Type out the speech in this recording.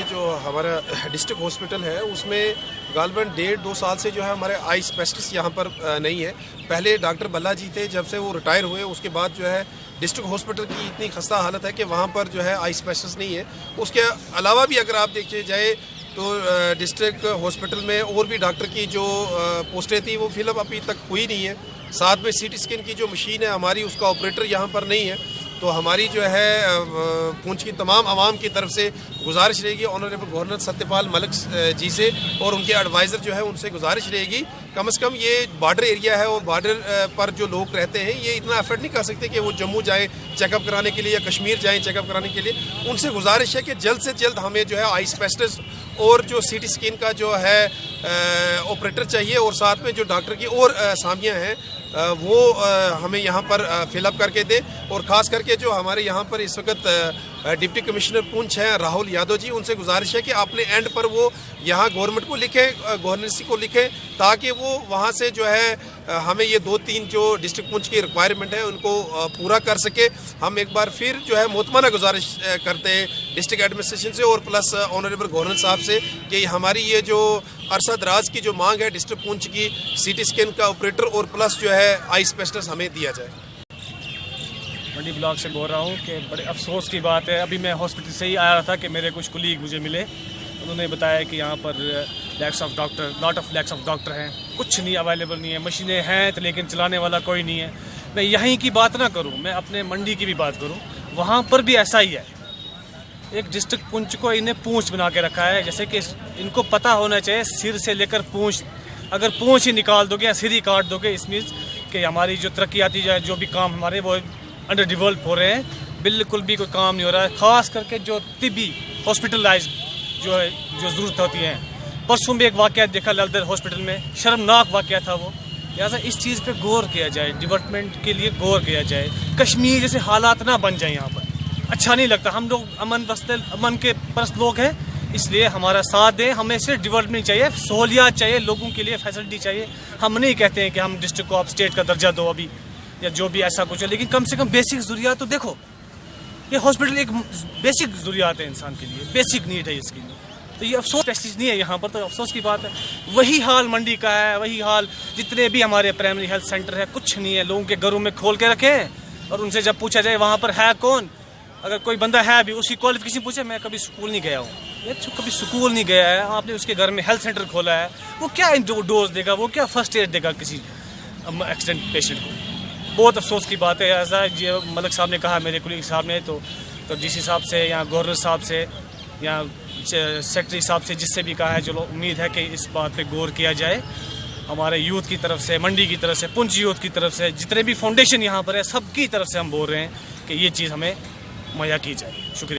जो हमारा district hospital है उसमें गालबन 1.5-2 साल से जो है हमारे आई स्पेशलिस्ट यहाँ पर नहीं है। पहले डॉक्टर बल्ला जी थे, जब से वो रिटायर हुए उसके बाद जो है डिस्ट्रिक्ट हॉस्पिटल की इतनी खस्ता हालत है कि वहाँ पर जो है आई स्पेशलिस्ट नहीं है। उसके अलावा भी अगर आप देखिए जाए तो डिस्ट्रिक्ट हॉस्पिटल में और भी डॉक्टर की जो पोस्टें थी वो फिलअप अभी तक हुई नहीं है। साथ में सीटी स्कैन की जो मशीन है हमारी, उसका ऑपरेटर यहाँ पर नहीं है। तो हमारी जो है पूंछ की तमाम आवाम की तरफ से गुजारिश रहेगी ऑनरेबल गवर्नर सत्यपाल मलिक जी से और उनके एडवाइज़र जो है उनसे गुजारिश रहेगी, कम से कम ये बॉर्डर एरिया है और बॉर्डर पर जो लोग रहते हैं ये इतना एफर्ट नहीं कर सकते कि वो जम्मू जाएं चेकअप कराने के लिए या कश्मीर जाएं चेकअप कराने के लिए। उनसे गुजारिश है कि जल्द से जल्द हमें जो है आई स्पेशलिस्ट और जो सीटी स्कैन का जो है ऑपरेटर चाहिए और साथ में जो डॉक्टर की और सामियाँ हैं वो हमें यहाँ पर फिलअप करके दे। और ख़ास करके जो हमारे यहाँ पर इस वक्त डिप्टी कमिश्नर पुंछ हैं राहुल यादव जी, उनसे गुजारिश है कि अपने एंड पर वो यहाँ गवर्नमेंट को लिखें, गवर्नेंसी को लिखें, ताकि वो वहाँ से जो है हमें ये 2-3 जो डिस्ट्रिक्ट पुंछ की रिक्वायरमेंट है उनको पूरा कर सके। हम एक बार फिर जो है मोतमाना गुजारिश करते हैं डिस्ट्रिक्ट एडमिनिस्ट्रेशन से और प्लस ऑनरेबल गवर्नर साहब से कि हमारी ये जो अरसा दराज की जो मांग है डिस्ट्रिक्ट पुंछ की सीटी स्कैन का ऑपरेटर और प्लस जो है आई स्पेशलिस्ट हमें दिया जाए। मंडी ब्लॉक से बोल रहा हूँ कि बड़े अफसोस की बात है, अभी मैं हॉस्पिटल से ही आया था कि मेरे कुछ कुलीग मुझे मिले, उन्होंने बताया कि यहाँ पर lakhs of doctor, lot of lakhs of doctor हैं, कुछ नहीं अवेलेबल नहीं है, मशीनें हैं तो लेकिन चलाने वाला कोई नहीं है। मैं यहीं की बात ना करूँ, मैं अपने मंडी की भी बात करूँ, वहाँ पर भी ऐसा ही है। एक डिस्ट्रिक्ट पुंछ को इन्हें पूंछ बना के रखा है, जैसे कि इनको पता होना चाहिए सिर से लेकर पूंछ, अगर पूंछ ही निकाल दोगे या सिर ही काट दोगे इसमें कि हमारी जो तरक्याती जो भी काम हमारे वो अंडर डेवलप हो रहे हैं, बिल्कुल भी कोई काम नहीं हो रहा है। ख़ास करके जो तिब्बी हॉस्पिटलाइज जो है जो ज़रूरत होती है। परसों भी एक वाक़या देखा ललदर हॉस्पिटल में, शर्मनाक वाक़या था वो। लिहाजा इस चीज़ पे गौर किया जाए, डेवलपमेंट के लिए गौर किया जाए। कश्मीर जैसे हालात ना बन जाए, यहाँ पर अच्छा नहीं लगता। हम लोग अमन के परस्त लोग हैं, इसलिए हमारा साथ दें। हमें सिर्फ डेवलपमेंट चाहिए, सहूलियात चाहिए, लोगों के लिए फैसिलिटी चाहिए। हम नहीं कहते हैं कि हम डिस्ट्रिक्ट को आप स्टेट का दर्जा दो अभी या जो भी ऐसा कुछ है, लेकिन कम से कम बेसिक ज़रूरियात तो देखो। ये हॉस्पिटल एक बेसिक ज़रूरियात है इंसान के लिए, बेसिक नीड है इसके लिए। तो ये अफसोस टेस्टिस नहीं है यहाँ पर, तो अफसोस की बात है। वही हाल मंडी का है, वही हाल जितने भी हमारे प्राइमरी हेल्थ सेंटर है, कुछ नहीं है। लोगों के घरों में खोल के रखे हैं और उनसे जब पूछा जाए वहाँ पर है कौन, अगर कोई बंदा है भी उसकी क्वालिफिकेशन पूछे, मैं कभी स्कूल नहीं गया हूँ, ये कभी स्कूल नहीं गया है, आपने उसके घर में हेल्थ सेंटर खोला है, वो क्या डोज देगा, वो क्या फर्स्ट एड देगा किसी एक्सीडेंट पेशेंट को। बहुत अफसोस की बात है। ऐसा ये मलिक साहब ने कहा, मेरे कुलीग साहब ने, तो डीसी साहब से या गवर्नर साहब से या सेक्रेटरी साहब से जिससे भी कहा है, चलो उम्मीद है कि इस बात पे गौर किया जाए। हमारे यूथ की तरफ से, मंडी की तरफ से, पुंछ यूथ की तरफ से, जितने भी फाउंडेशन यहाँ पर है, सबकी तरफ से हम बोल रहे हैं कि ये चीज़ हमें मुहैया की जाए। शुक्रिया।